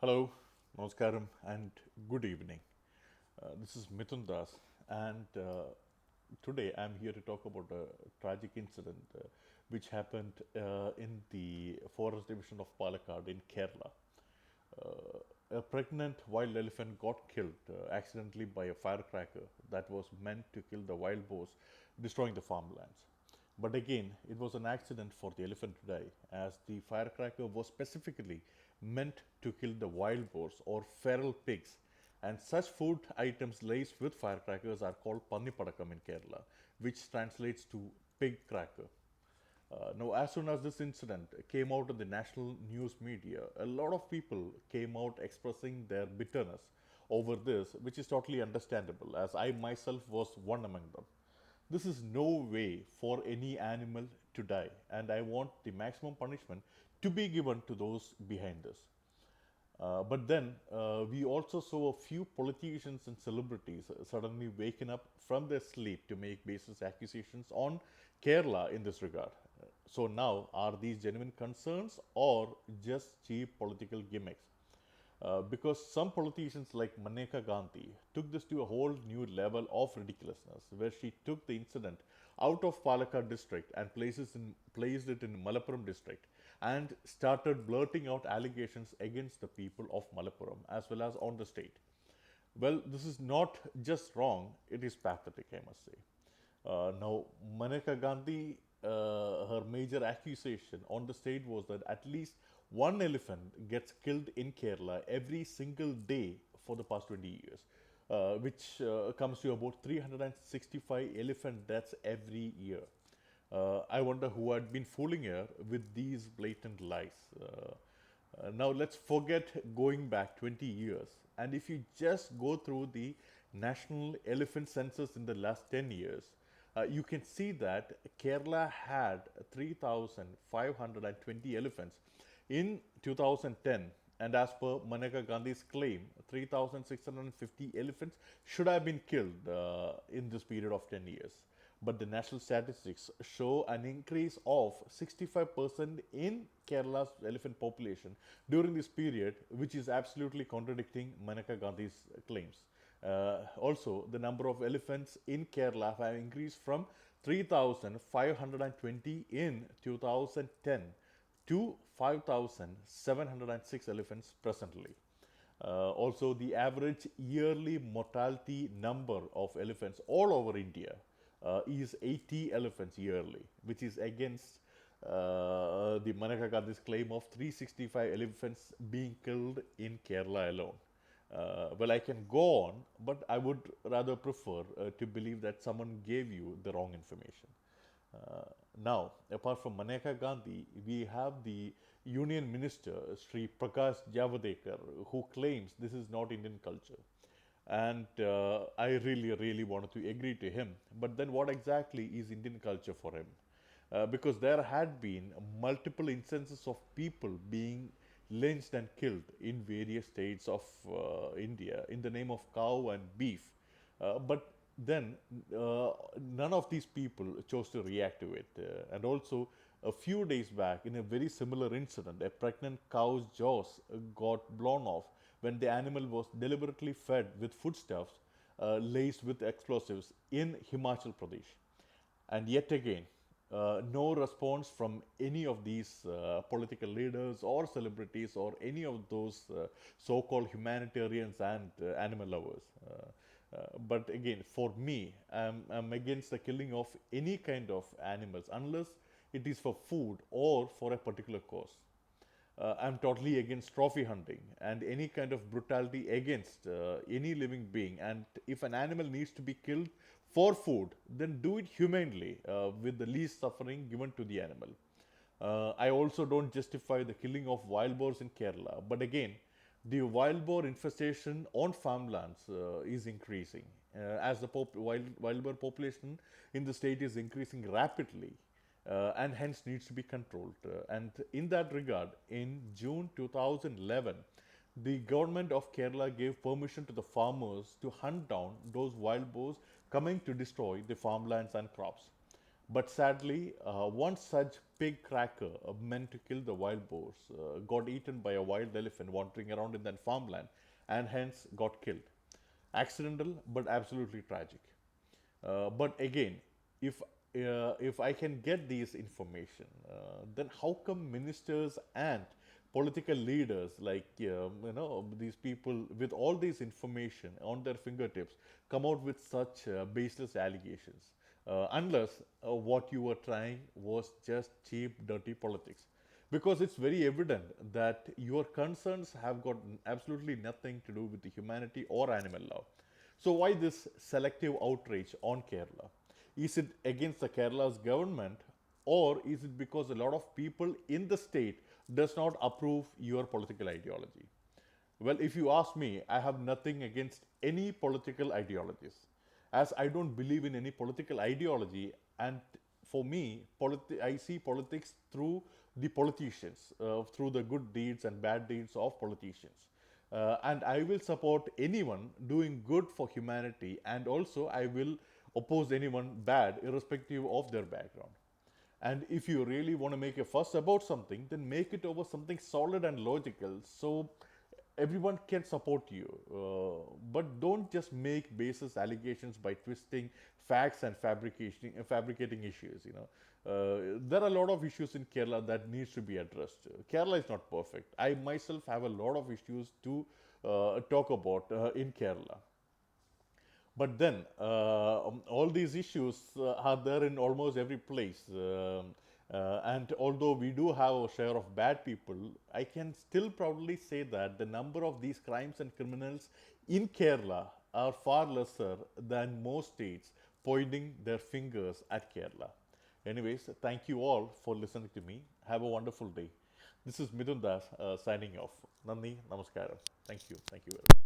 Hello, Namaskaram, and good evening. This is Mithun Das, and today I'm here to talk about a tragic incident which happened in the Forest Division of Palakkad in Kerala. A pregnant wild elephant got killed accidentally by a firecracker that was meant to kill the wild boars, destroying the farmlands. But again, it was an accident for the elephant to die, as the firecracker was specifically meant to kill the wild boars or feral pigs. And such food items laced with firecrackers are called pannipadakam in Kerala, which translates to pig cracker. Now, as soon as this incident came out in the national news media, a lot of people came out expressing their bitterness over this, which is totally understandable, as I myself was one among them. This is no way for any animal to die, and I want the maximum punishment to be given to those behind this. But then we also saw a few politicians and celebrities suddenly waking up from their sleep to make baseless accusations on Kerala in this regard. So now, are these genuine concerns or just cheap political gimmicks? Because some politicians like Maneka Gandhi took this to a whole new level of ridiculousness, where she took the incident out of Palakkad district and placed it in Malappuram district and started blurting out allegations against the people of Malappuram as well as on the state. Well, this is not just wrong, it is pathetic, I must say. Now, Maneka Gandhi, her major accusation on the state was that at least one elephant gets killed in Kerala every single day for the past 20 years, which comes to about 365 elephant deaths every year. I wonder who had been fooling her with these blatant lies. Now let's forget going back 20 years. And if you just go through the national elephant census in the last 10 years, you can see that Kerala had 3,520 elephants in 2010. And as per Maneka Gandhi's claim, 3,650 elephants should have been killed in this period of 10 years. But the national statistics show an increase of 65% in Kerala's elephant population during this period, which is absolutely contradicting Maneka Gandhi's claims. Also, the number of elephants in Kerala have increased from 3,520 in 2010 to 5,706 elephants presently. Also, the average yearly mortality number of elephants all over India is 80 elephants yearly, which is against the Maneka Gandhi's claim of 365 elephants being killed in Kerala alone. Well, I can go on, but I would rather prefer to believe that someone gave you the wrong information. Uh, Now, apart from Maneka Gandhi, we have the Union Minister, Sri Prakash Javadekar, who claims this is not Indian culture. And I really wanted to agree to him. But then, what exactly is Indian culture for him? Because there had been multiple instances of people being lynched and killed in various states of India in the name of cow and beef. But then none of these people chose to react to it. And also, a few days back, in a very similar incident, a pregnant cow's jaws got blown off when the animal was deliberately fed with foodstuffs laced with explosives in Himachal Pradesh. And yet again, no response from any of these political leaders or celebrities or any of those so called humanitarians and animal lovers. But again, for me, I'm against the killing of any kind of animals unless it is for food or for a particular cause. I'm totally against trophy hunting and any kind of brutality against any living being. And if an animal needs to be killed for food, then do it humanely with the least suffering given to the animal. I also don't justify the killing of wild boars in Kerala, but again, the wild boar infestation on farmlands is increasing as the wild boar population in the state is increasing rapidly and hence needs to be controlled. And in that regard, in June 2011, the government of Kerala gave permission to the farmers to hunt down those wild boars coming to destroy the farmlands and crops. But sadly, one such pig cracker meant to kill the wild boars got eaten by a wild elephant wandering around in that farmland and hence got killed. Accidental, but absolutely tragic. But again, if I can get these information, then how come ministers and political leaders like these people with all this information on their fingertips come out with such baseless allegations? Unless what you were trying was just cheap, dirty politics, because it's very evident that your concerns have got absolutely nothing to do with the humanity or animal love. So why this selective outrage on Kerala? Is it against the Kerala's government, or is it because a lot of people in the state does not approve your political ideology? Well, if you ask me, I have nothing against any political ideologies, as I don't believe in any political ideology. And for me, I see politics through the politicians, through the good deeds and bad deeds of politicians. And I will support anyone doing good for humanity, and also I will oppose anyone bad, irrespective of their background. And if you really want to make a fuss about something, then make it over something solid and logical so everyone can support you. But don't just make baseless allegations by twisting facts and fabricating issues. There are a lot of issues in Kerala that needs to be addressed. Kerala is not perfect. I myself have a lot of issues to talk about in Kerala. But then, all these issues are there in almost every place. And although we do have a share of bad people, I can still proudly say that the number of these crimes and criminals in Kerala are far lesser than most states pointing their fingers at Kerala. Anyways, thank you all for listening to me. Have a wonderful day. This is Midun Das signing off. Nandi, Namaskaram. Thank you. Thank you very much.